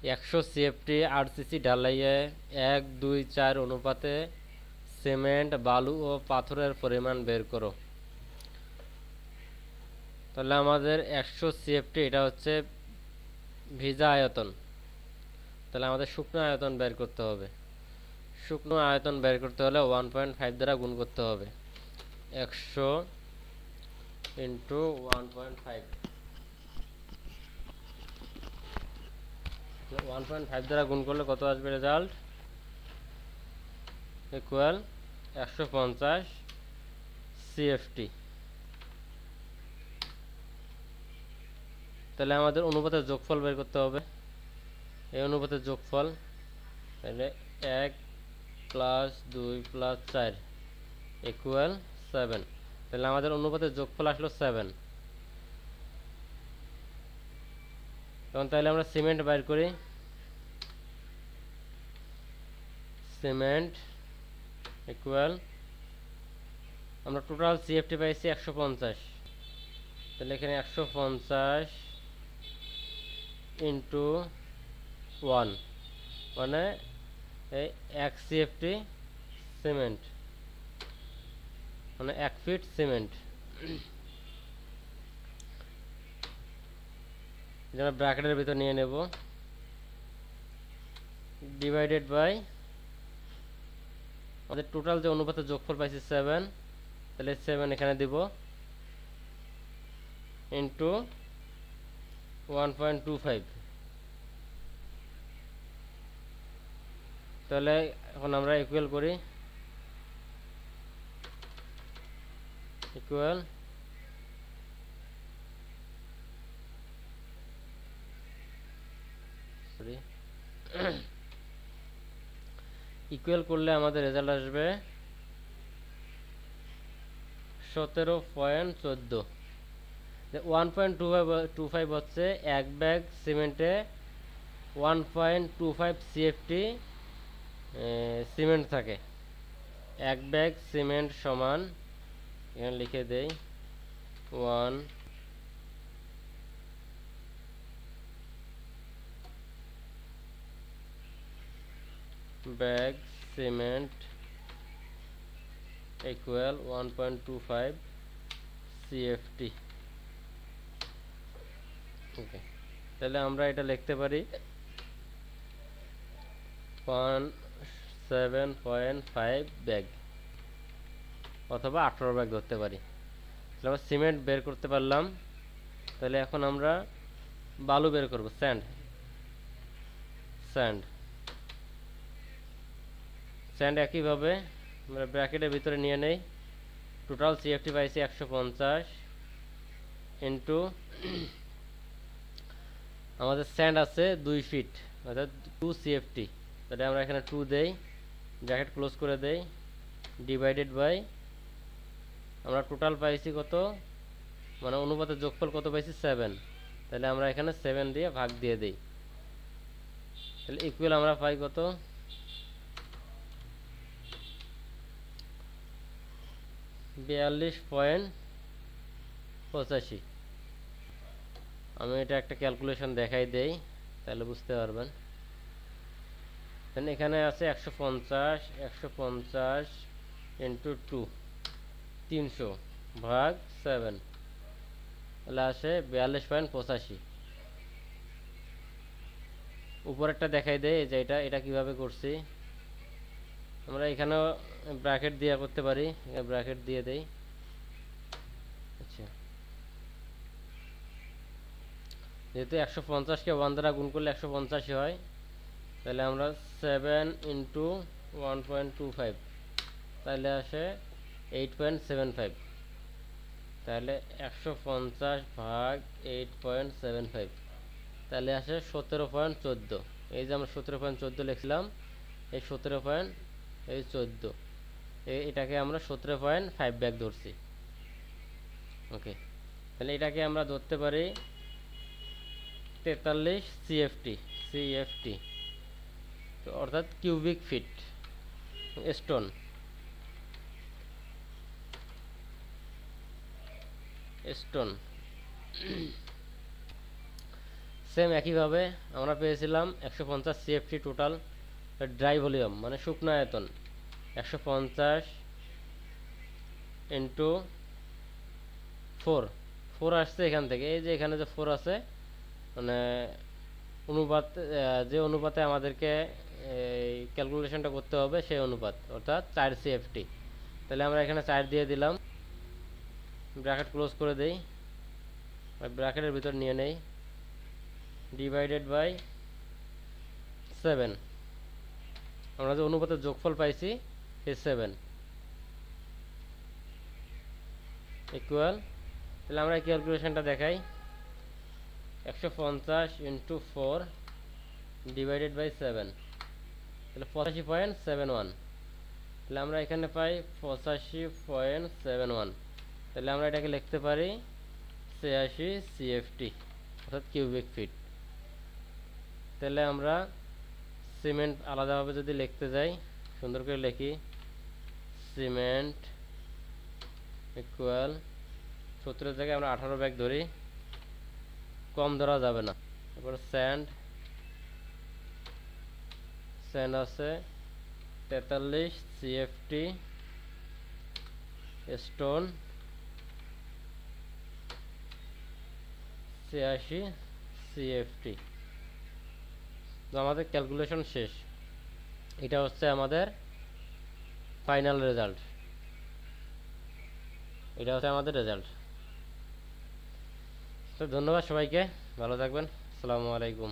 100 CFT RCC ঢালাইয়ে 1:2:4 অনুপাতে cement বালু ও পাথরের পরিমাণ বের করো। তাহলে আমাদের 100 CFT এটা হচ্ছে ভিজা আয়তন। তাহলে আমাদের শুকনো আয়তন বের করতে হবে। শুকনো আয়তন বের করতে হলে 1.5 দ্বারা গুণ করতে হবে। 100 ইন্টু 1.5, 1.5 দ্বারা গুণ করলে কত আসবে রেজাল্ট? Equal 150 CFT। তাহলে আমাদের অনুপাতের যোগফল বের করতে হবে। এই অনুপাতের যোগফল তাহলে 1 + 2 + 4 ইকুয়াল 7। তাহলে আমাদের অনুপাতের যোগফল আসলো 7। এখন তাহলে আমরা সিমেন্ট বের করি। সিমেন্ট ইকুয়াল, আমরা টোটাল সিএফটি পাইছি 150। তাহলে এখানে 150 ইন্টু 1 মানে এই 1 সিএফটি সিমেন্ট মানে 1 ফিট সিমেন্ট। যেটা ব্র্যাকেটের ভিতর নিয়ে নেব, ডিভাইডেড বাই আমাদের টোটাল যে অনুপাতের যোগফল পাইছি 7, তাহলে 7 এখানে দিব ইন্টু 1.25। তাহলে এখন আমরা ইকুয়াল করি। ইকুয়াল সরি ইকুয়াল করলে আমাদের রেজাল্ট আসবে 17.14। 1.25 হচ্ছে এক ব্যাগ সিমেন্টে 1.25 সিএফটি সিমেন্ট থাকে। এক ব্যাগ সিমেন্ট সমান, এখানে লিখে দেই 1 ব্যাগ সিমেন্ট ইকুয়াল 1.25 সিএফটি। ওকে, তাহলে আমরা এটা লিখতে পারি 7.5 ব্যাগ অথবা 18 ব্যাগ ধরতে পারি। তাহলে আমরা সিমেন্ট বের করতে পারলাম। তাহলে এখন আমরা বালু বের করব, স্যান্ড। স্যান্ড স্যান্ড একইভাবে আমরা ব্র্যাকেটের ভিতরে নিয়ে নেই। টোটাল সিএফটি পাইছি 150 ইন্টু আমাদের স্যান্ড আছে 2 ফিট অর্থাৎ 2 সিএফটি। তাহলে আমরা এখানে 2 দেই, ব্র্যাকেট ক্লোজ করে দেই, ডিভাইডেড বাই আমরা টোটাল পাইছি কত, মানে অনুপাতের যোগফল কত পাইছি 7। তাহলে আমরা এখানে 7 দিয়ে ভাগ দিয়ে দেই। তাহলে ইকুয়াল আমরা পাই কত, 42.85। আমি এটা একটা ক্যালকুলেশন দেখাই দেই, তাহলে বুঝতে পারবেন। এখানে আছে 150 ইন্টু 2 300 ভাগ 7, তাহলে আসে 42.85। উপরেরটা দেখাই দেই যে এটা কিভাবে করছি। আমরা এখানেও ব্র্যাকেট দিয়ে করতে পারি, ব্র্যাকেট দিয়ে দেই। আচ্ছা, যেহেতু 150কে 1 দ্বারা গুণ করলে 150 হয়, তাহলে আমরা 7 ইন্টু 1.25 তাহলে আসে 8.75। তাহলে 150 ভাগ 8.75 তাহলে আসে 17.14। এই যে আমরা 17.14 লিখলাম, এই 17.14 এটাকে আমরা 17.5 ব্যাগ ধরছি। ওকে, তাহলে এটাকে আমরা ধরতে পারি 43 সিএফটি সিএফটি অর্থাৎ cubic feet stone. Stone same একইভাবে আমরা পেয়েছিলাম 150 সিএফটি টোটাল ড্রাই ভলিউম মানে শুকনো আয়তন 150 ইন্টু 4 4 আসছে এখান থেকে, এই যে এখানে যে 4 আছে মানে অনুপাত, যে অনুপাতে আমাদেরকে এই ক্যালকুলেশনটা করতে হবে সেই অনুপাত, অর্থাৎ 4 সিএফটি। তাহলে আমরা এখানে 4 দিয়ে দিলাম, ব্র্যাকেট ক্লোজ করে দেই, ব্র্যাকেটের ভিতর নিয়ে নেই, ডিভাইডেড বাই 7, আমরা যে অনুপাতের যোগফল পাইছি সেই 7 ইকুয়াল, তাহলে আমরা এই ক্যালকুলেশনটা দেখাই, 150 ইন্টু 4 ডিভাইডেড বাই 7, তাহলে 85.71, তাহলে আমরা এখানে পাই 85.71, তাহলে আমরা এটাকে লিখতে পারি 86 সিএফটি অর্থাৎ কিউবিক ফিট। তাহলে আমরা সিমেন্ট আলাদাভাবে যদি লিখতে যাই, সুন্দর করে লিখি, সিমেন্ট ইকুয়াল 70 জায়গায় আমরা 18 ব্যাগ ধরি, কম ধরা যাবে না। তারপর স্যান্ড আছে 43 সিএফটি, স্টোন 86 সিএফটি। তো আমাদের ক্যালকুলেশন শেষ, এটা হচ্ছে আমাদের ফাইনাল রেজাল্ট, এটা হচ্ছে আমাদের রেজাল্ট। তো ধন্যবাদ সবাইকে, ভালো থাকবেন, আসসালামু আলাইকুম।